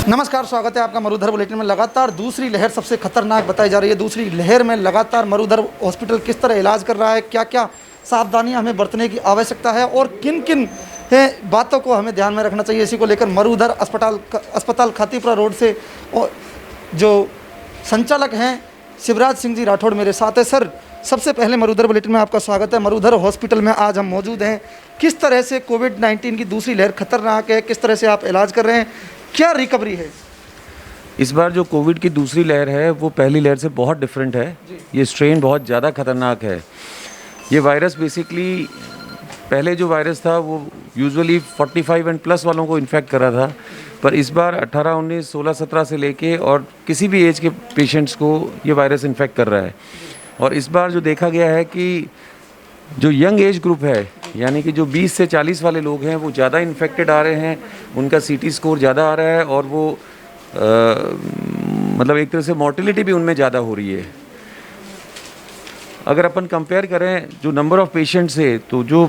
नमस्कार, स्वागत है आपका मरुधर बुलेटिन में। लगातार दूसरी लहर सबसे खतरनाक बताई जा रही है। दूसरी लहर में लगातार मरुधर हॉस्पिटल किस तरह इलाज कर रहा है, क्या क्या सावधानियां हमें बरतने की आवश्यकता है और किन किन बातों को हमें ध्यान में रखना चाहिए, इसी को लेकर मरुधर अस्पताल खातीपुरा रोड से जो संचालक हैं शिवराज सिंह जी राठौड़ मेरे साथ है। सर, सबसे पहले मरुधर बुलेटिन में आपका स्वागत है। मरुधर हॉस्पिटल में आज हम मौजूद हैं। किस तरह से कोविड-19 की दूसरी लहर खतरनाक है, किस तरह से आप इलाज कर रहे हैं, क्या रिकवरी है? इस बार जो कोविड की दूसरी लहर है वो पहली लहर से बहुत डिफरेंट है। ये स्ट्रेन बहुत ज़्यादा खतरनाक है। ये वायरस बेसिकली पहले जो वायरस था वो यूजुअली 45 एंड प्लस वालों को इन्फेक्ट कर रहा था, पर इस बार 18, 19, 16, 17 से लेके और किसी भी एज के पेशेंट्स को ये वायरस इन्फेक्ट कर रहा है। और इस बार जो देखा गया है कि जो यंग एज ग्रुप है, यानी कि जो 20 से 40 वाले लोग हैं, वो ज़्यादा इन्फेक्टेड आ रहे हैं, उनका सीटी स्कोर ज़्यादा आ रहा है और वो मतलब एक तरह से मॉर्टिलिटी भी उनमें ज़्यादा हो रही है। अगर अपन कंपेयर करें जो नंबर ऑफ़ पेशेंट्स है, तो जो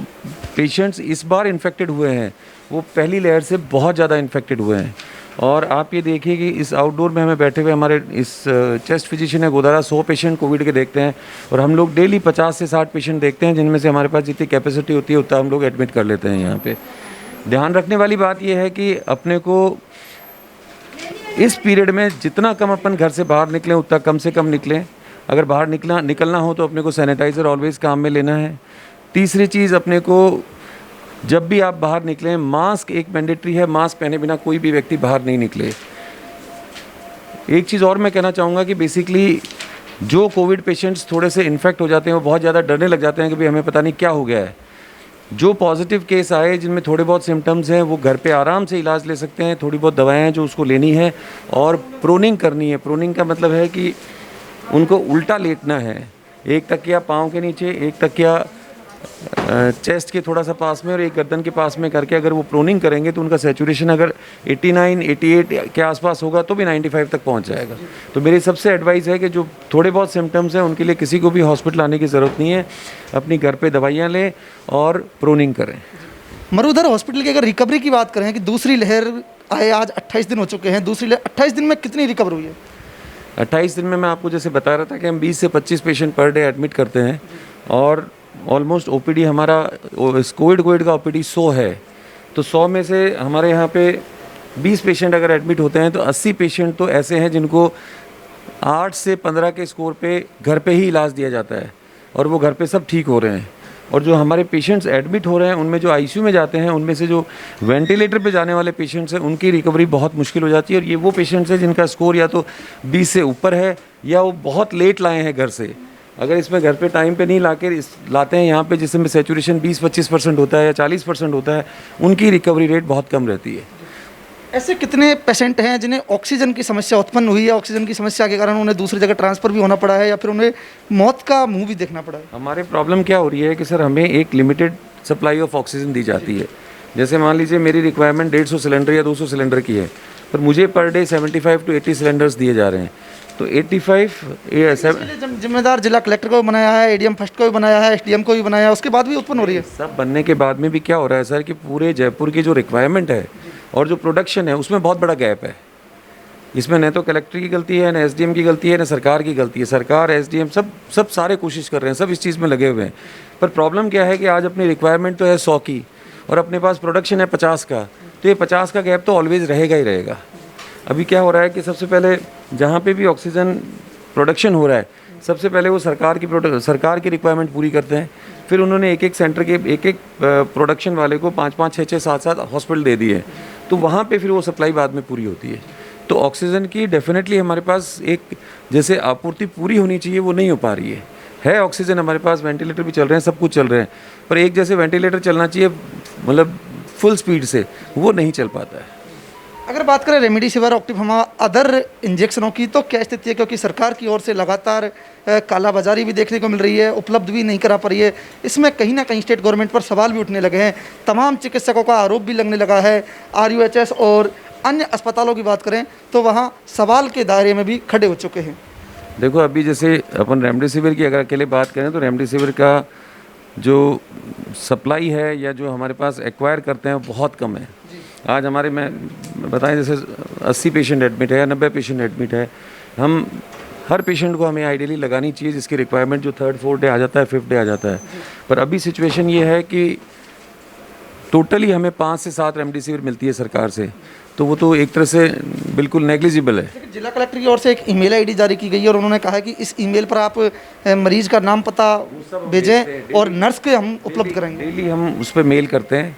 पेशेंट्स इस बार इन्फेक्टेड हुए हैं वो पहली लहर से बहुत ज़्यादा इन्फेक्टेड हुए हैं। और आप ये देखिए कि इस आउटडोर में हमें बैठे हुए हमारे इस चेस्ट फिजिशियन है गोदारा 100 पेशेंट कोविड के देखते हैं और हम लोग डेली 50 से 60 पेशेंट देखते हैं, जिनमें से हमारे पास जितनी कैपेसिटी होती है उतना हम लोग एडमिट कर लेते हैं यहाँ पे। ध्यान रखने वाली बात यह है कि अपने को इस पीरियड में जितना कम अपन घर से बाहर निकलें उतना कम से कम निकलें। अगर बाहर निकलना हो तो अपने को सैनिटाइज़र ऑलवेज़ काम में लेना है। तीसरी चीज़, अपने को जब भी आप बाहर निकलें मास्क एक मैंडेटरी है, मास्क पहने बिना कोई भी व्यक्ति बाहर नहीं निकले। एक चीज़ और मैं कहना चाहूँगा कि बेसिकली जो कोविड पेशेंट्स थोड़े से इन्फेक्ट हो जाते हैं वो बहुत ज़्यादा डरने लग जाते हैं कि भाई हमें पता नहीं क्या हो गया है। जो पॉजिटिव केस आए जिनमें थोड़े बहुत सिम्टम्स हैं वो घर पे आराम से इलाज ले सकते हैं। थोड़ी बहुत दवाएं हैं जो उसको लेनी है और प्रोनिंग करनी है। प्रोनिंग का मतलब है कि उनको उल्टा लेटना है, एक तकिया पाँव के नीचे, एक तकिया चेस्ट के थोड़ा सा पास में और एक गर्दन के पास में करके अगर वो प्रोनिंग करेंगे तो उनका सैचुरेशन अगर 89, 88 के आसपास होगा तो भी 95 तक पहुंच जाएगा। तो मेरी सबसे एडवाइस है कि जो थोड़े बहुत सिम्टम्स हैं उनके लिए किसी को भी हॉस्पिटल आने की ज़रूरत नहीं है, अपनी घर पे दवाइयाँ लें और प्रोनिंग करें। मरुधर हॉस्पिटल की अगर रिकवरी की बात करें कि दूसरी लहर आए आज 28 दिन हो चुके हैं, दूसरी लहर 28 दिन में कितनी रिकवर हुई है? 28 दिन में मैं आपको जैसे बता रहा था कि हम 20 से 25 पेशेंट पर डे एडमिट करते हैं और ऑलमोस्ट ओपीडी हमारा कोविड का ओपीडी 100 है। तो 100 में से हमारे यहाँ पे 20 पेशेंट अगर एडमिट होते हैं तो 80 पेशेंट तो ऐसे हैं जिनको 8 से 15 के स्कोर पे घर पे ही इलाज दिया जाता है और वो घर पे सब ठीक हो रहे हैं। और जो हमारे पेशेंट्स एडमिट हो रहे हैं उनमें जो आईसीयू में जाते हैं, उनमें से जो वेंटिलेटर पे जाने वाले पेशेंट्स हैं उनकी रिकवरी बहुत मुश्किल हो जाती है। और ये वो पेशेंट्स हैं जिनका स्कोर या तो 20 से ऊपर है या वो बहुत लेट लाए हैं घर से। अगर इसमें घर पे टाइम पे नहीं लाते हैं यहाँ पे, जिसमें सैचुरेशन 20-25% होता है या 40% होता है, उनकी रिकवरी रेट बहुत कम रहती है। ऐसे कितने पेशेंट हैं जिन्हें ऑक्सीजन की समस्या उत्पन्न हुई है, ऑक्सीजन की समस्या के कारण उन्हें दूसरी जगह ट्रांसफ़र भी होना पड़ा है या फिर उन्हें मौत का मुंह भी देखना पड़ा है? हमारे प्रॉब्लम क्या हो रही है कि सर हमें एक लिमिटेड सप्लाई ऑफ ऑक्सीजन दी जाती है। जैसे मान लीजिए मेरी रिक्वायरमेंट 150 सिलेंडर या 200 सिलेंडर की है, पर मुझे पर डे 75 to 80 सिलेंडर्स दिए जा रहे हैं। तो 85 जिम्मेदार जिला कलेक्टर को भी बनाया है, एडीएम फर्स्ट को भी बनाया है, एसडीएम को भी बनाया है, उसके बाद भी उत्पन्न हो रही है। सब बनने के बाद में भी क्या हो रहा है सर कि पूरे जयपुर की जो रिक्वायरमेंट है और जो प्रोडक्शन है उसमें बहुत बड़ा गैप है। इसमें न तो कलेक्टर की गलती है, न एसडीएम की गलती है, न सरकार की गलती है। सरकार, एसडीएम सब सारे कोशिश कर रहे हैं, सब इस चीज़ में लगे हुए हैं। पर प्रॉब्लम क्या है कि आज अपनी रिक्वायरमेंट तो है 100 की और अपने पास प्रोडक्शन है 50 का, तो ये 50 का गैप तो ऑलवेज़ रहेगा ही रहेगा। अभी क्या हो रहा है कि सबसे पहले जहाँ पे भी ऑक्सीजन प्रोडक्शन हो रहा है, सबसे पहले वो सरकार की रिक्वायरमेंट पूरी करते हैं। फिर उन्होंने एक सेंटर के एक प्रोडक्शन वाले को 5-5, 6-6, 7-7 हॉस्पिटल दे दिए, तो वहाँ पे फिर वो सप्लाई बाद में पूरी होती है। तो ऑक्सीजन की डेफिनेटली हमारे पास एक जैसे आपूर्ति पूरी होनी चाहिए वो नहीं हो पा रही है। ऑक्सीजन हमारे पास, वेंटिलेटर भी चल रहे हैं, सब कुछ चल रहे हैं, पर एक जैसे वेंटिलेटर चलना चाहिए मतलब फुल स्पीड से, वो नहीं चल पाता है। अगर बात करें रेमडेसिविर, ऑक्टिफार्मा, अदर इंजेक्शनों की, तो क्या स्थिति है? क्योंकि सरकार की ओर से लगातार कालाबाजारी भी देखने को मिल रही है, उपलब्ध भी नहीं करा पा रही है। इसमें कहीं ना कहीं स्टेट गवर्नमेंट पर सवाल भी उठने लगे हैं, तमाम चिकित्सकों का आरोप भी लगने लगा है। RUHS और अन्य अस्पतालों की बात करें तो वहाँ सवाल के दायरे में भी खड़े हो चुके हैं। देखो अभी जैसे अपन रेमडेसिविर की अगर अकेले बात करें तो रेमडेसिविर का जो सप्लाई है या जो हमारे पास एक्वायर करते हैं वो बहुत कम है। आज हमारे में बताएं जैसे 80 पेशेंट एडमिट है या 90 पेशेंट एडमिट है, हम हर पेशेंट को हमें आइडियली लगानी चाहिए जिसकी रिक्वायरमेंट जो 3rd 4th डे आ जाता है, 5th डे आ जाता है। पर अभी सिचुएशन ये है कि टोटली हमें 5 से 7 रेमडेसिविर मिलती है सरकार से, तो वो तो एक तरह से बिल्कुल नेग्लिजिबल है। लेकिन जिला कलेक्टर की ओर से एक ईमेल आईडी जारी की गई है और उन्होंने कहा है कि इस ईमेल पर आप मरीज का नाम पता भेजें और नर्स के हम उपलब्ध करेंगे। डेली हम उस पर मेल करते हैं,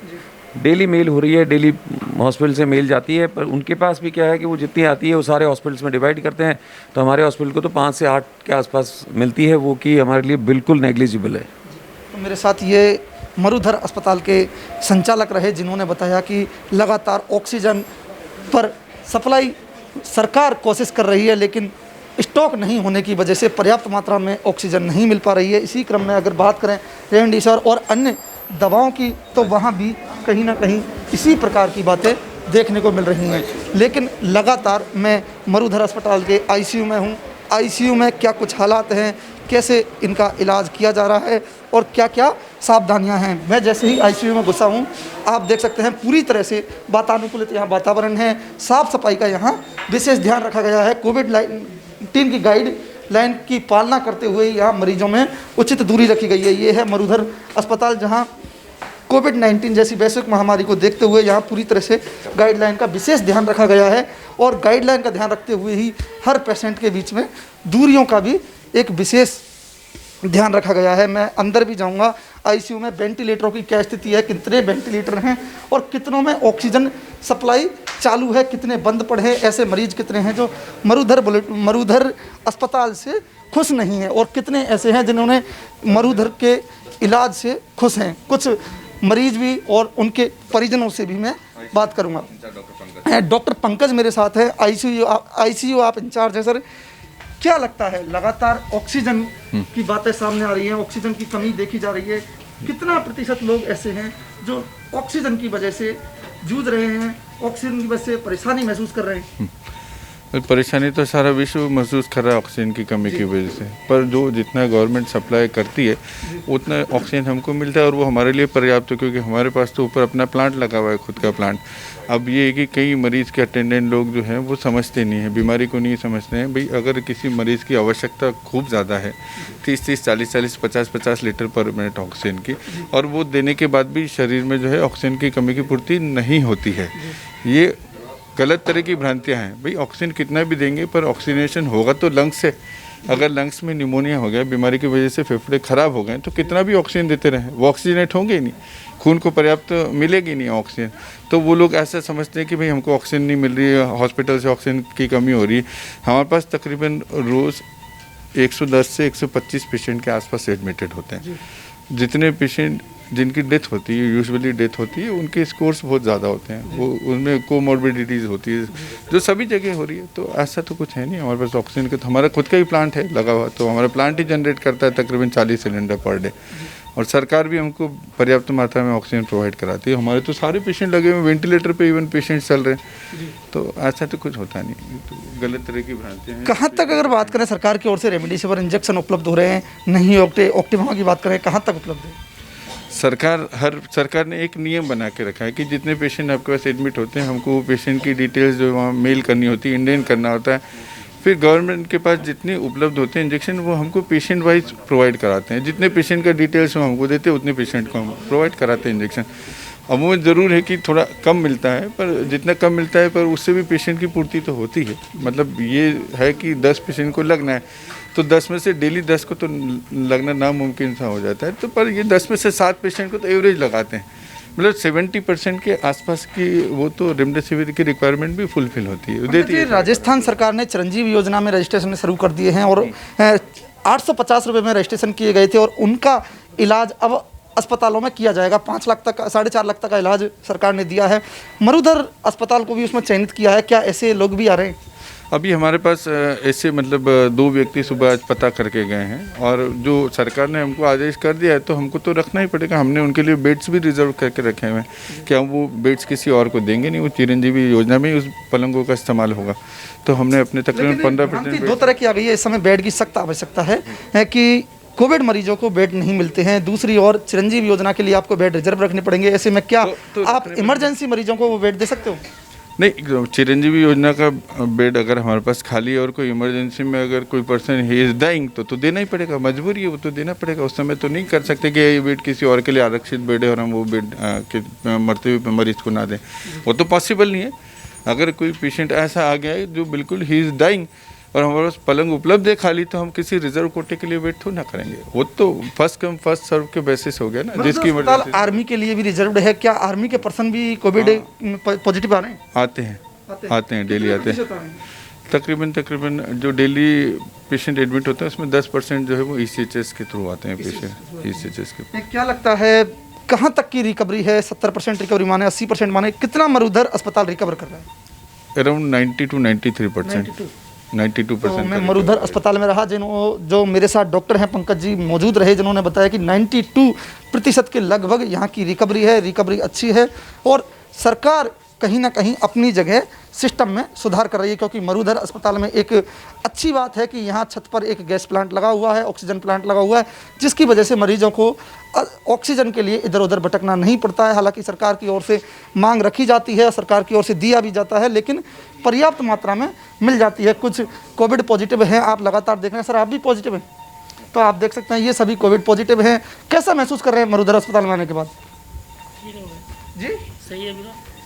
डेली मेल हो रही है, डेली हॉस्पिटल से मेल जाती है, पर उनके पास भी क्या है कि वो जितनी आती है वो सारे हॉस्पिटल्स में डिवाइड करते हैं, तो हमारे हॉस्पिटल को तो 5 से 8 के आसपास मिलती है, वो कि हमारे लिए बिल्कुल नेग्लिजिबल है। तो मेरे साथ ये मरुधर अस्पताल के संचालक रहे जिन्होंने बताया कि लगातार ऑक्सीजन पर सप्लाई सरकार कोशिश कर रही है, लेकिन स्टॉक नहीं होने की वजह से पर्याप्त मात्रा में ऑक्सीजन नहीं मिल पा रही है। इसी क्रम में अगर बात करें रेमडेसिविर और अन्य दवाओं की, तो वहाँ भी कहीं ना कहीं इसी प्रकार की बातें देखने को मिल रही हैं। लेकिन लगातार मैं मरुधर अस्पताल के आईसीयू में हूँ। आईसीयू में क्या कुछ हालात हैं, कैसे इनका इलाज किया जा रहा है और क्या क्या सावधानियां हैं। मैं जैसे ही आईसीयू में घुसा हूं, आप देख सकते हैं पूरी तरह से वातानुकूलित यहाँ वातावरण है, साफ सफाई का यहाँ विशेष ध्यान रखा गया है। कोविड-19 की गाइडलाइन की पालना करते हुए यहाँ मरीजों में उचित दूरी रखी गई है। ये है मरुधर अस्पताल, जहाँ कोविड-19 जैसी वैश्विक महामारी को देखते हुए यहाँ पूरी तरह से गाइडलाइन का विशेष ध्यान रखा गया है और गाइडलाइन का ध्यान रखते हुए ही हर पेशेंट के बीच में दूरियों का भी एक विशेष ध्यान रखा गया है। मैं अंदर भी जाऊंगा। आईसीयू में वेंटिलेटरों की क्या स्थिति है, कितने वेंटिलेटर हैं और कितनों में ऑक्सीजन सप्लाई चालू है, कितने बंद पड़े हैं, ऐसे मरीज कितने हैं जो मरुधर अस्पताल से खुश नहीं हैं और कितने ऐसे हैं जिन्होंने मरुधर के इलाज से खुश हैं। कुछ मरीज भी और उनके परिजनों से भी मैं बात करूँगा। डॉक्टर पंकज मेरे साथ है, आईसीयू आप इंचार्ज हैं। सर, क्या लगता है, लगातार ऑक्सीजन की बातें सामने आ रही हैं, ऑक्सीजन की कमी देखी जा रही है, कितना प्रतिशत लोग ऐसे हैं जो ऑक्सीजन की वजह से जूझ रहे हैं, ऑक्सीजन की वजह से परेशानी महसूस कर रहे हैं? परेशानी तो सारा विश्व महसूस कर रहा है ऑक्सीजन की कमी की वजह से, पर जो जितना गवर्नमेंट सप्लाई करती है उतना ऑक्सीजन हमको मिलता है और वो हमारे लिए पर्याप्त है, क्योंकि हमारे पास तो ऊपर अपना प्लांट लगा हुआ है, खुद का प्लांट। अब ये है कि कई मरीज़ के अटेंडेंट लोग जो हैं वो समझते नहीं हैं, बीमारी को नहीं समझते हैं। भाई अगर किसी मरीज़ की आवश्यकता खूब ज़्यादा है, 30-30, 40-40, 50-50 लीटर पर मिनट ऑक्सीजन की, और वो देने के बाद भी शरीर में जो है ऑक्सीजन की कमी की पूर्ति नहीं होती है, ये गलत तरह की भ्रांतियाँ हैं। भाई ऑक्सीजन कितना भी देंगे पर ऑक्सीजनेशन होगा तो लंग्स से। अगर लंग्स में निमोनिया हो गया, बीमारी की वजह से फेफड़े खराब हो गए, तो कितना भी ऑक्सीजन देते रहें वो ऑक्सीजनेट होंगे ही नहीं, खून को पर्याप्त मिलेगी नहीं ऑक्सीजन। तो वो लोग ऐसा समझते हैं कि भाई हमको ऑक्सीजन नहीं मिल रही है, हॉस्पिटल से ऑक्सीजन की कमी हो रही है। हमारे पास तकरीबन रोज़ 110 से 125 पेशेंट के आसपास एडमिटेड होते हैं। जितने पेशेंट जिनकी डेथ होती है, यूजुअली डेथ होती है, उनके स्कोर्स बहुत ज़्यादा होते हैं, वो उनमें कोमॉर्बिडिटीज़ होती है जो सभी जगह हो रही है। तो ऐसा तो कुछ है नहीं हमारे पास ऑक्सीजन का, तो हमारा खुद का ही प्लांट है लगा हुआ, तो हमारा प्लांट ही जनरेट करता है तकरीबन 40 सिलेंडर पर डे, और सरकार भी हमको पर्याप्त मात्रा में ऑक्सीजन प्रोवाइड कराती है। हमारे तो सारे पेशेंट लगे हुए, वेंटिलेटर पे इवन पेशेंट चल रहे हैं, तो ऐसा तो कुछ होता नहीं, तो गलत तरह की भ्रांतियाँ हैं। कहाँ तक अगर बात करें सरकार की ओर से रेमडेसिविर इंजेक्शन उपलब्ध हो रहे हैं, नहीं ऑक्टिवा की बात करें, कहाँ तक उपलब्ध है? सरकार ने एक नियम बना के रखा है कि जितने पेशेंट आपके पास एडमिट होते हैं, हमको वो पेशेंट की डिटेल्स जो वहाँ मेल करनी होती है, इंडेंट करना होता है। फिर गवर्नमेंट के पास जितने उपलब्ध होते हैं इंजेक्शन, वो हमको पेशेंट वाइज प्रोवाइड कराते हैं। जितने पेशेंट का डिटेल्स वो हमको देते हैं, उतने पेशेंट को हम प्रोवाइड कराते हैं इंजेक्शन। अमूमन ज़रूर है कि थोड़ा कम मिलता है, पर जितना कम मिलता है पर उससे भी पेशेंट की पूर्ति तो होती है। मतलब ये है कि 10 पेशेंट को लगना है, तो 10 में से डेली 10 को तो लगना नामुमकिन सा हो जाता है, तो पर ये 10 में से 7 पेशेंट को तो एवरेज लगाते हैं। मतलब 70% के आसपास की वो तो रेमडेसिविर की रिक्वायरमेंट भी फुलफिल होती है, देती है। राजस्थान सरकार ने चिरंजीवी योजना में रजिस्ट्रेशन शुरू कर दिए हैं और 850 रुपये में रजिस्ट्रेशन किए गए थे और उनका इलाज अब अस्पतालों में किया जाएगा। 5 लाख तक, 4.5 लाख तक का इलाज सरकार ने दिया है। मरुधर अस्पताल को भी उसमें चयनित किया है, क्या ऐसे लोग भी आ रहे हैं? अभी हमारे पास ऐसे मतलब 2 व्यक्ति सुबह आज पता करके गए हैं, और जो सरकार ने हमको आदेश कर दिया है तो हमको तो रखना ही पड़ेगा। हमने उनके लिए बेड्स भी रिजर्व करके रखे हुए हैं कि हम वो बेड्स किसी और को देंगे नहीं, वो चिरंजीवी योजना में ही उस पलंगों का इस्तेमाल होगा। तो हमने अपने तकरीबन 15% 2 तरह की आ गई है इस समय बेड की सख्त आवश्यकता है कि कोविड मरीजों को बेड नहीं मिलते हैं, दूसरी ओर चिरंजीवी योजना के लिए आपको बेड रिजर्व रखने पड़ेंगे। ऐसे में क्या आप इमरजेंसी मरीजों को वो बेड दे सकते हो? नहीं, चिरंजीवी योजना का बेड अगर हमारे पास खाली है और कोई इमरजेंसी में अगर कोई पर्सन ही इज डाइंग तो देना ही पड़ेगा, मजबूरी है, वो तो देना पड़ेगा। उस समय तो नहीं कर सकते कि ये बेड किसी और के लिए आरक्षित बेड है और हम वो बेड मरते हुए मरीज को ना दें, वो तो पॉसिबल नहीं है। अगर कोई पेशेंट ऐसा आ गया है जो बिल्कुल ही इज डाइंग और हमारे पास पलंग उपलब्ध है खाली, तो हम किसी रिजर्व कोटे के लिए वेट थोड़ा ना करेंगे। वो तो फर्स्ट कम फर्स्ट सर्व के बेसिस हो गया ना, जिसकी अस्पताल आर्मी के लिए भी रिजर्व्ड है, क्या आर्मी के पर्सन भी कोविड पॉजिटिव आ रहे हैं? आते हैं डेली आते हैं। तकरीबन जो डेली पेशेंट एडमिट होता है उसमें 10% जो है वो ECHS के थ्रू आते हैं पेशेंट, ECHS के। क्या लगता है कहाँ तक की रिकवरी है? 70% रिकवरी माने, 80% माने, कितना मरुधर अस्पताल रिकवर कर रहा है? Around 90 to 93%। 92%। तो मैं मरुधर अस्पताल में रहा, जो मेरे साथ डॉक्टर हैं पंकज जी मौजूद रहे, जिन्होंने बताया कि 92% के लगभग यहाँ की रिकवरी है, रिकवरी अच्छी है और सरकार कहीं ना कहीं अपनी जगह सिस्टम में सुधार कर रही है। क्योंकि मरुधर अस्पताल में एक अच्छी बात है कि यहाँ छत पर एक गैस प्लांट लगा हुआ है, ऑक्सीजन प्लांट लगा हुआ है, जिसकी वजह से मरीजों को ऑक्सीजन के लिए इधर उधर भटकना नहीं पड़ता है। हालांकि सरकार की ओर से मांग रखी जाती है, सरकार की ओर से दिया भी जाता है, लेकिन पर्याप्त मात्रा में मिल जाती है। कुछ कोविड पॉजिटिव हैं, आप लगातार देख रहे हैं। सर, आप भी पॉजिटिव हैं, तो आप देख सकते हैं ये सभी कोविड पॉजिटिव हैं। कैसा महसूस कर रहे हैं मरुधर अस्पताल में आने के बाद? जी सही है,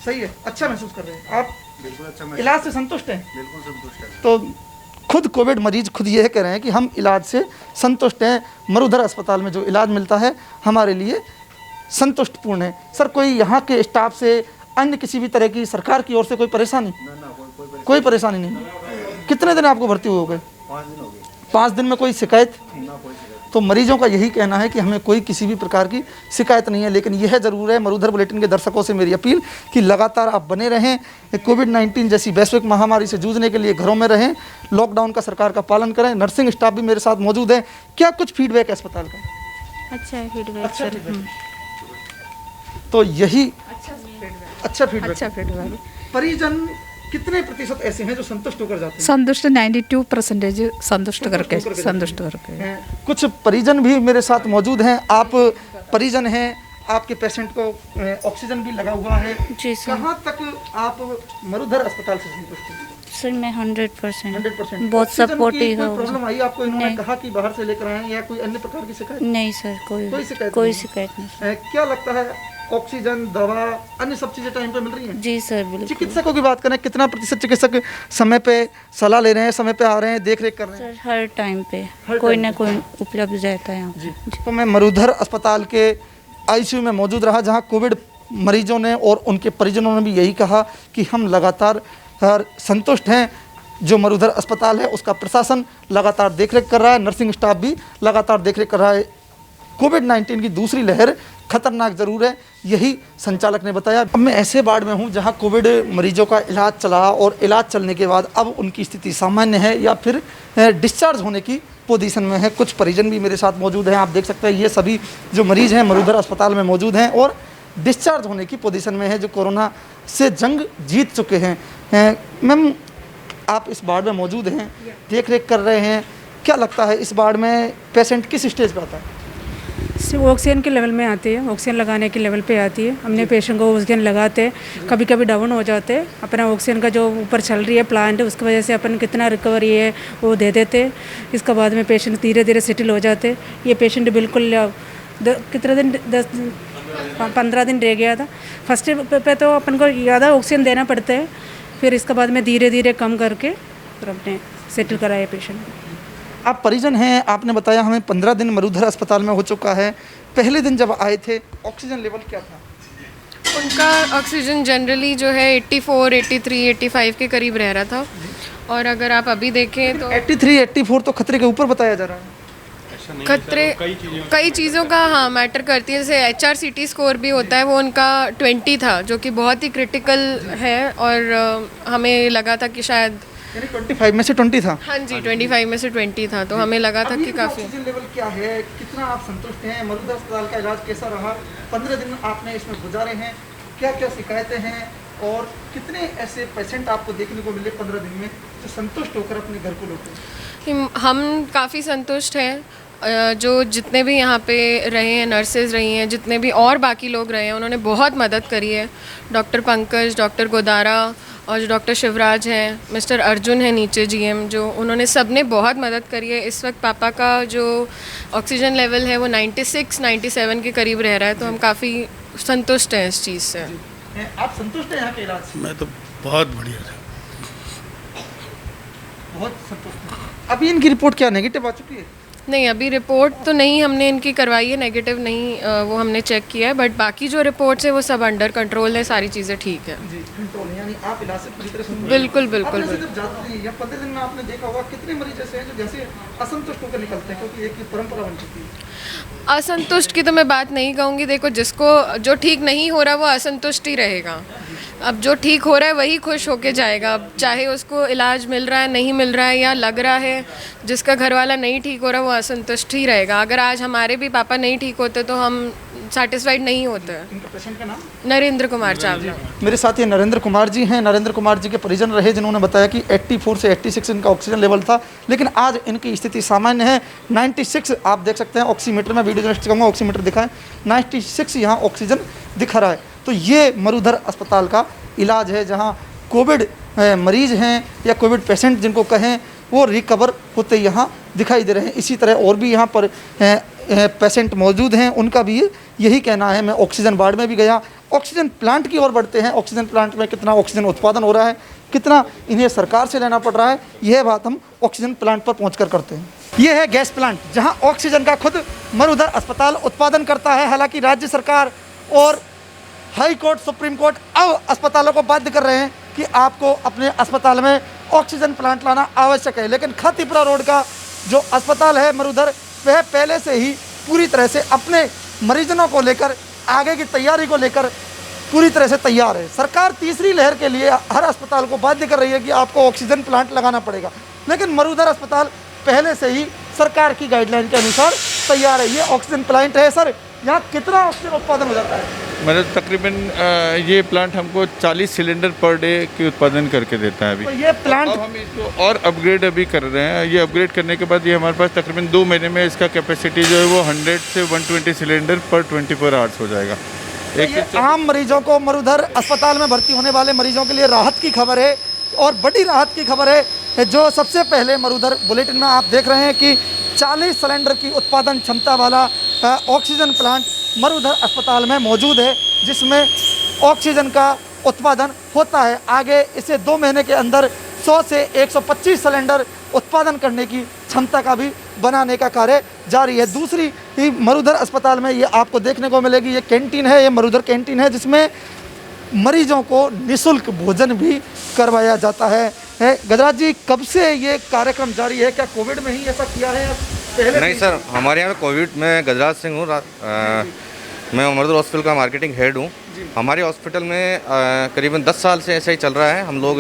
सही है, अच्छा महसूस कर रहे हैं आप? बिल्कुल अच्छा। इलाज से संतुष्ट हैं? बिल्कुल संतुष्ट है। तो खुद कोविड मरीज खुद ये कह रहे हैं कि हम इलाज से संतुष्ट हैं, मरुधर अस्पताल में जो इलाज मिलता है हमारे लिए संतुष्टपूर्ण है। सर, कोई यहाँ के स्टाफ से अन्य किसी भी तरह की सरकार की ओर से कोई परेशानी? कोई परेशानी नहीं। कितने दिन आपको भर्ती हो गए? 5 दिन हो गए। 5 दिन में कोई शिकायत? ना कोई शिकायत। तो मरीजों का यही कहना है कि हमें कोई किसी भी प्रकार की शिकायत नहीं है। लेकिन यह ज़रूर है, मरुधर बुलेटिन के दर्शकों से मेरी अपील कि लगातार आप बने रहें, कोविड-19 जैसी वैश्विक महामारी से जूझने के लिए घरों में रहें, लॉकडाउन का सरकार का पालन करें। नर्सिंग स्टाफ भी मेरे साथ मौजूद है। क्या कुछ फीडबैक है अस्पताल का? अच्छा है फीडबैक अच्छा सर। feedback। तो यही अच्छा फीडबैक। परिजन कितने प्रतिशत ऐसे हैं जो संतुष्ट होकर जाते हैं? संतुष्ट 92% संतुष्ट करके हैं। कुछ परिजन भी मेरे साथ मौजूद हैं। आप परिजन हैं, आपके पेशेंट को ऑक्सीजन भी लगा हुआ है। जी सर। कहाँ तक आप मरुधर अस्पताल से संतुष्ट हैं? सर मैं 100% 100%। बहुत ऑक्सीजन की सपोर्टिव है। कोई प्रॉब्लम आई आपको? इन्होंने नहीं। कहा कि बाहर से लेकर आए हैं या कोई अन्य प्रकार की शिकायत? नहीं सर, कोई शिकायत कोई नहीं। शिकायत नहीं सर। क्या लगता है ऑक्सीजन, दवा, अन्य सब चीज़ें टाइम पे मिल रही हैं? जी सर बिल्कुल। चिकित्सकों की बात करें, कितना प्रतिशत चिकित्सक समय पे सलाह ले रहे हैं, समय पे आ रहे हैं, देख रेख कर रहे हैं? सर हर टाइम पे हर कोई टाइम ना कोई उपलब्ध रहता है यहाँ पे। जी। तो मैं मरुधर अस्पताल के ICU में मौजूद रहा, जहां कोविड मरीजों ने और उनके परिजनों ने भी यही कहा कि हम लगातार संतुष्ट हैं। जो मरुधर अस्पताल है उसका प्रशासन लगातार देखरेख कर रहा है, नर्सिंग स्टाफ भी लगातार देखरेख कर रहा है। कोविड-19 की दूसरी लहर खतरनाक ज़रूर है, यही संचालक ने बताया। अब मैं ऐसे वार्ड में हूं जहां कोविड मरीजों का इलाज चला और इलाज चलने के बाद अब उनकी स्थिति सामान्य है या फिर डिस्चार्ज होने की पोजीशन में है। कुछ परिजन भी मेरे साथ मौजूद हैं, आप देख सकते हैं। ये सभी जो मरीज़ हैं मरुधर अस्पताल में मौजूद हैं और डिस्चार्ज होने की पोजीशन में है, जो कोरोना से जंग जीत चुके हैं। मैम, आप इस वार्ड में मौजूद हैं, देख रेख कर रहे हैं, क्या लगता है इस वार्ड में पेशेंट किस स्टेज पर आता है? ऑक्सीजन के लेवल में आती है, ऑक्सीजन लगाने के लेवल पे आती है। हमने पेशेंट को ऑक्सीजन लगाते, कभी कभी डाउन हो जाते, अपना ऑक्सीजन का जो ऊपर चल रही है प्लांट, उसकी वजह से अपन कितना रिकवरी है वो दे देते। इसके बाद में पेशेंट धीरे धीरे सेटल हो जाते। ये पेशेंट बिल्कुल कितने दिन 15 दिन रह गया था। फर्स्ट पे तो अपन को ज़्यादा ऑक्सीजन देना पड़ता है, फिर इसके बाद में धीरे धीरे कम करके फिर अपने सेटल कराया पेशेंट। आप परिजन हैं, आपने बताया हमें 15 दिन मरुधर अस्पताल में हो चुका है। पहले दिन जब आए थे ऑक्सीजन लेवल क्या था? उनका ऑक्सीजन जनरली जो है 84, 83, 85 के करीब रह रहा था। और अगर आप अभी देखें तो 83, 84 तो खतरे के ऊपर बताया जा रहा है। खतरे कई चीज़ों का हाँ मैटर करती है। जैसे HRCT स्कोर भी होता है, वो उनका 20 था, जो कि बहुत ही क्रिटिकल है। और हमें लगा था कि शायद 25 में से 20 था। हाँ जी, 25 में से 20 था, तो हमें लगा था कि काफ़ी। ऑक्सीजन लेवल क्या है, कितना आप संतुष्ट हैं? मरुधर अस्पताल का इलाज कैसा रहा? 15 दिन आपने इसमें गुजारे हैं, क्या क्या शिकायतें हैं और कितने ऐसे पेशेंट आपको देखने को मिले 15 दिन में जो संतुष्ट होकर अपने घर को लौटे? हम काफ़ी संतुष्ट हैं। जो जितने भी यहाँ पे रहे हैं, नर्सेज रही हैं, जितने भी और बाकी लोग रहे हैं, उन्होंने बहुत मदद करी है। डॉक्टर पंकज, डॉक्टर गोदारा और जो डॉक्टर शिवराज हैं, मिस्टर अर्जुन है नीचे जीएम, जो उन्होंने सब ने बहुत मदद करी है। इस वक्त पापा का जो ऑक्सीजन लेवल है वो 96-97 के करीब रह रहा है, तो हम काफ़ी संतुष्ट हैं इस चीज़ से। आप संतुष्ट हैं यहाँ के इलाज से? मैं तो बहुत बढ़िया था। बहुत संतुष्ट हैं। अभी इनकी रिपोर्ट क्या नेगेटिव आ चुकी है? नहीं, अभी रिपोर्ट तो नहीं हमने इनकी करवाई है, नेगेटिव नहीं, वो हमने चेक किया है, बट बाकी जो रिपोर्ट्स है वो सब अंडर कंट्रोल है, सारी चीज़ें ठीक है। जी, कंट्रोल यानी आप इलाज से पूरी तरह से बिल्कुल बिल्कुल आपने बिल्कुल। जब जाते हैं या 15 दिन में आपने देखा होगा कितने मरीज ऐसे हैं जो जैसे असंतुष्ट होकर निकलते हैं, क्योंकि एक परंपरा बन चुकी है। असंतुष्ट की तो मैं बात नहीं कहूँगी। देखो, जिसको जो ठीक नहीं हो रहा वो असंतुष्ट ही रहेगा। अब जो ठीक हो रहा है वही खुश होके जाएगा। अब चाहे उसको इलाज मिल रहा है, नहीं मिल रहा है या लग रहा है, जिसका घर वाला नहीं ठीक हो रहा वो असंतुष्ट ही रहेगा। अगर आज हमारे भी पापा नहीं ठीक होते तो हम सेटिस्फाइड नहीं होते। इनका पेशेंट का नाम? नरेंद्र कुमार चावला। मेरे साथ ये नरेंद्र कुमार जी हैं। नरेंद्र कुमार जी के परिजन रहे जिन्होंने बताया कि 84 से 86 इनका ऑक्सीजन लेवल था, लेकिन आज इनकी स्थिति सामान्य है। 96 आप देख सकते हैं ऑक्सीमीटर में, वीडियो जर्नलिस्ट कहूँगा ऑक्सीमीटर दिखाएं, 96 यहाँ ऑक्सीजन दिखा रहा है। तो ये मरुधर अस्पताल का इलाज है जहाँ कोविड मरीज हैं या कोविड पेशेंट जिनको कहें वो रिकवर होते यहाँ दिखाई दे रहे हैं। इसी तरह और भी यहाँ पर पेशेंट मौजूद हैं, उनका भी यही कहना है। मैं ऑक्सीजन वार्ड में भी गया। ऑक्सीजन प्लांट की ओर बढ़ते हैं। ऑक्सीजन प्लांट में कितना ऑक्सीजन उत्पादन हो रहा है, कितना इन्हें सरकार से लेना पड़ रहा है, यह बात हम ऑक्सीजन प्लांट पर पहुंचकर करते हैं। ये है गैस प्लांट जहां ऑक्सीजन का खुद मरुधर अस्पताल उत्पादन करता है। हालांकि राज्य सरकार और हाई कोर्ट, सुप्रीम कोर्ट अब अस्पतालों को बाध्य कर रहे हैं कि आपको अपने अस्पताल में ऑक्सीजन प्लांट लाना आवश्यक है, लेकिन खातीपुरा रोड का जो अस्पताल है मरुधर, वह पहले से ही पूरी तरह से अपने मरीजों को लेकर, आगे की तैयारी को लेकर पूरी तरह से तैयार है। सरकार तीसरी लहर के लिए हर अस्पताल को बाध्य कर रही है कि आपको ऑक्सीजन प्लांट लगाना पड़ेगा, लेकिन मरुधर अस्पताल पहले से ही सरकार की गाइडलाइन के अनुसार तैयार है। ये ऑक्सीजन प्लांट है। सर, यहाँ कितना ऑक्सीजन उत्पादन हो जाता है? मतलब तकरीबन ये प्लांट हमको 40 सिलेंडर पर डे की उत्पादन करके देता है अभी। तो ये प्लांट अब हम इसको और अपग्रेड अभी कर रहे हैं। ये अपग्रेड करने के बाद ये हमारे पास तकरीबन 2 महीने में इसका कैपेसिटी जो है वो 100 से 120 सिलेंडर पर 24 आवर्स हो जाएगा। ये आम मरीजों को, मरुधर अस्पताल में भर्ती होने वाले मरीजों के लिए राहत की खबर है और बड़ी राहत की खबर है जो सबसे पहले मरुधर बुलेटिन में आप देख रहे हैं कि 40 सिलेंडर की उत्पादन क्षमता वाला ऑक्सीजन प्लांट मरुधर अस्पताल में मौजूद है, जिसमें ऑक्सीजन का उत्पादन होता है। आगे इसे 2 महीने के अंदर 100 से 125 सिलेंडर उत्पादन करने की क्षमता का भी बनाने का कार्य जारी है। दूसरी ही मरुधर अस्पताल में ये आपको देखने को मिलेगी, ये कैंटीन है, ये मरुधर कैंटीन है जिसमें मरीजों को निःशुल्क भोजन भी करवाया जाता है। गजराज जी, कब से ये कार्यक्रम जारी है? क्या कोविड में ही ऐसा किया है पहले? नहीं सर, हमारे यहाँ पे कोविड में गजराज सिंह हूँ, मैं मरुधर हॉस्पिटल का मार्केटिंग हेड हूँ। हमारे हॉस्पिटल में करीबन 10 साल से ऐसा ही चल रहा है। हम लोग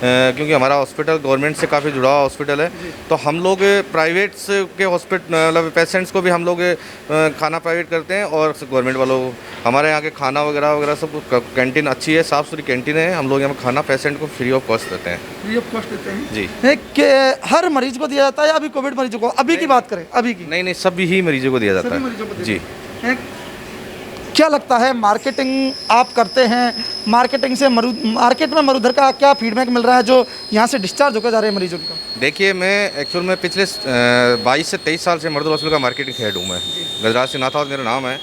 क्योंकि हमारा हॉस्पिटल गवर्नमेंट से काफ़ी जुड़ा हुआ हॉस्पिटल है, तो हम लोग प्राइवेट्स के हॉस्पिटल मतलब पेशेंट्स को भी हम लोग खाना प्रोवाइड करते हैं और गवर्नमेंट वालों को हमारे यहाँ के खाना वगैरह सब कैंटीन अच्छी है, साफ़ सुथरी कैंटीन है। हम लोग यहाँ पर खाना पेशेंट को फ्री ऑफ कॉस्ट देते हैं। फ्री ऑफ कॉस्ट देते हैं जी। है कि हर मरीज को दिया जाता है या अभी कोविड मरीजों को? अभी की बात करें, अभी की? नहीं, सभी ही मरीजों को दिया जाता सभी मरीजों को है। दिया जी। है। क्या लगता है, मार्केटिंग आप करते हैं, मार्केटिंग से मार्केट में मरुधर का क्या फीडबैक मिल रहा है जो यहाँ से डिस्चार्ज होकर जा रहे हैं मरीजों का? देखिए, मैं एक्चुअल में पिछले 22 से 23 साल से मरुधर हॉस्पिटल का मार्केटिंग हेड हूँ। मैं गजराज सिंह नाथावत मेरा नाम है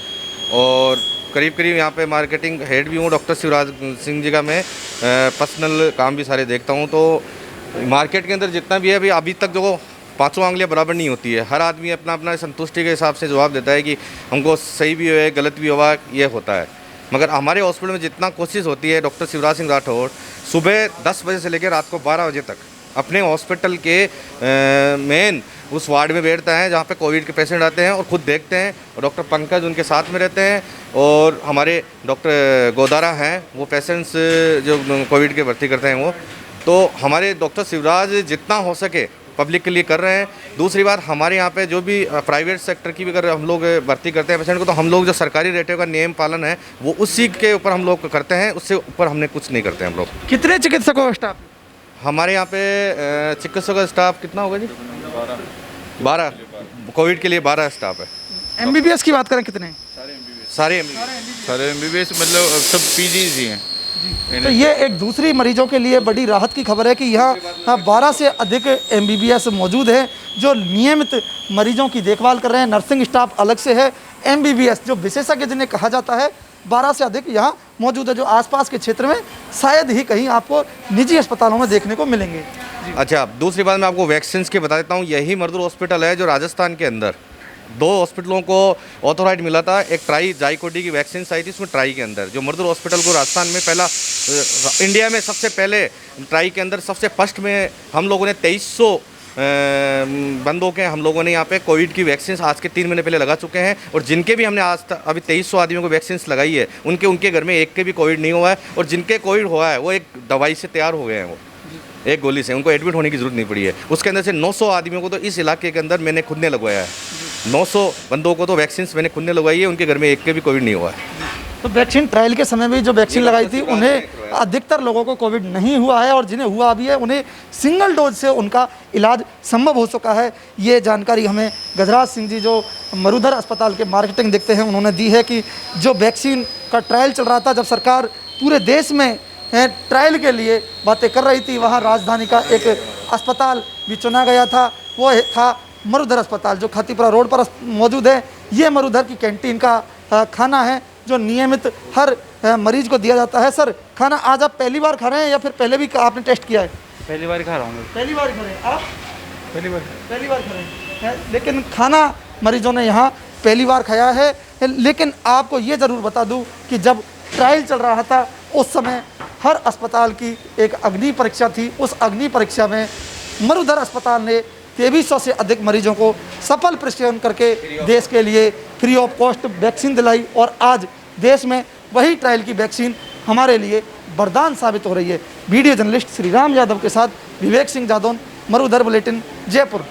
और करीब यहाँ पे मार्केटिंग हेड भी हूँ। डॉक्टर शिवराज सिंह जी का मैं पर्सनल काम भी सारे देखता हूँ। तो मार्केट के अंदर जितना भी है अभी तक जो 5 आंगलियाँ बराबर नहीं होती है। हर आदमी अपना अपना संतुष्टि के हिसाब से जवाब देता है कि हमको सही भी हुआ, गलत भी हुआ, ये होता है। मगर हमारे हॉस्पिटल में जितना कोशिश होती है, डॉक्टर शिवराज सिंह राठौर सुबह 10 बजे से लेकर रात को 12 बजे तक अपने हॉस्पिटल के मेन उस वार्ड में बैठता है जहाँ पे कोविड के पेशेंट आते हैं और ख़ुद देखते हैं। और डॉक्टर पंकज उनके साथ में रहते हैं और हमारे डॉक्टर गोदारा हैं, वो पेशेंट्स जो कोविड के भर्ती करते हैं वो। तो हमारे डॉक्टर शिवराज जितना हो सके पब्लिक के लिए कर रहे हैं। दूसरी बात, हमारे यहाँ पे जो भी प्राइवेट सेक्टर की भी अगर हम लोग भर्ती करते हैं पेशेंट को, तो हम लोग जो सरकारी रेटों का नियम पालन है वो उसी के ऊपर हम लोग करते हैं, उससे ऊपर हमने कुछ नहीं करते हम लोग। कितने चिकित्सकों का स्टाफ हमारे यहाँ पे चिकित्सकों का स्टाफ कितना होगा जी? कोविड के लिए 12 स्टाफ है। MBBS की बात करें कितने? सारे MBBS मतलब सब PGs ही हैं। तो ये एक दूसरी मरीजों के लिए बड़ी राहत की खबर है कि यहाँ 12 से अधिक MBBS मौजूद हैं जो नियमित मरीजों की देखभाल कर रहे हैं। नर्सिंग स्टाफ अलग से है। MBBS जो विशेषज्ञ जिन्हें कहा जाता है 12 से अधिक यहाँ मौजूद है, जो आसपास के क्षेत्र में शायद ही कहीं आपको निजी अस्पतालों में देखने को मिलेंगे। अच्छा, दूसरी बात मैं आपको वैक्सीन की बता देता हूँ। यही मर्दुल हॉस्पिटल है जो राजस्थान के अंदर 2 हॉस्पिटलों को ऑथोराइज मिला था। एक ट्राई जाइकोडी की वैक्सीन आई थी, उसमें ट्राई के अंदर जो मर्दुल हॉस्पिटल को राजस्थान में पहला, इंडिया में सबसे पहले ट्राई के अंदर सबसे फर्स्ट में हम लोगों ने 2300 बंदों के हम लोगों ने यहाँ पे कोविड की वैक्सीन आज के 3 महीने पहले लगा चुके हैं। और जिनके भी हमने आज तक अभी 2300 आदमियों को वैक्सीन लगाई है, उनके घर में एक के भी कोविड नहीं हुआ है। और जिनके कोविड हुआ है वो एक दवाई से तैयार हो गए हैं, वो एक गोली से, उनको एडमिट होने की ज़रूरत नहीं पड़ी है। उसके अंदर से 900 आदमियों को तो इस इलाके के अंदर मैंने खुद ने लगवाया है। 900 बंदों को तो वैक्सीन मैंने खुद ने लगवाई है, उनके घर में एक के भी कोविड नहीं हुआ है। तो वैक्सीन ट्रायल के समय भी जो वैक्सीन लगाई थी उन्हें अधिकतर लोगों को कोविड नहीं हुआ है, और जिन्हें हुआ भी है उन्हें सिंगल डोज से उनका इलाज संभव हो चुका है। ये जानकारी हमें गजराज सिंह जी जो मरुधर अस्पताल के मार्केटिंग देखते हैं उन्होंने दी है कि जो वैक्सीन का ट्रायल चल रहा था, जब सरकार पूरे देश में ट्रायल के लिए बातें कर रही थी, वहाँ राजधानी का एक अस्पताल भी चुना गया था। वो था मरुधर अस्पताल जो खातीपुरा रोड पर मौजूद है। ये मरुधर की कैंटीन का खाना है जो नियमित हर मरीज को दिया जाता है। सर, खाना आज आप पहली बार खा रहे हैं या फिर पहले भी आपने टेस्ट किया है? पहली बार खा रहा हूँ। पहली बार खा रहे हैं आप? पहली बार खा रहे हैं। लेकिन खाना मरीजों ने यहाँ पहली बार खाया है। लेकिन आपको ये ज़रूर बता दूँ कि जब ट्रायल चल रहा था उस समय हर अस्पताल की एक अग्नि परीक्षा थी। उस अग्नि परीक्षा में मरुधर अस्पताल ने 2300 से अधिक मरीजों को सफल प्रशिक्षण करके देश के लिए फ्री ऑफ कॉस्ट वैक्सीन दिलाई। और आज देश में वही ट्रायल की वैक्सीन हमारे लिए वरदान साबित हो रही है। वीडियो जर्नलिस्ट श्री राम यादव के साथ विवेक सिंह जादौन, मरुधर बुलेटिन, जयपुर।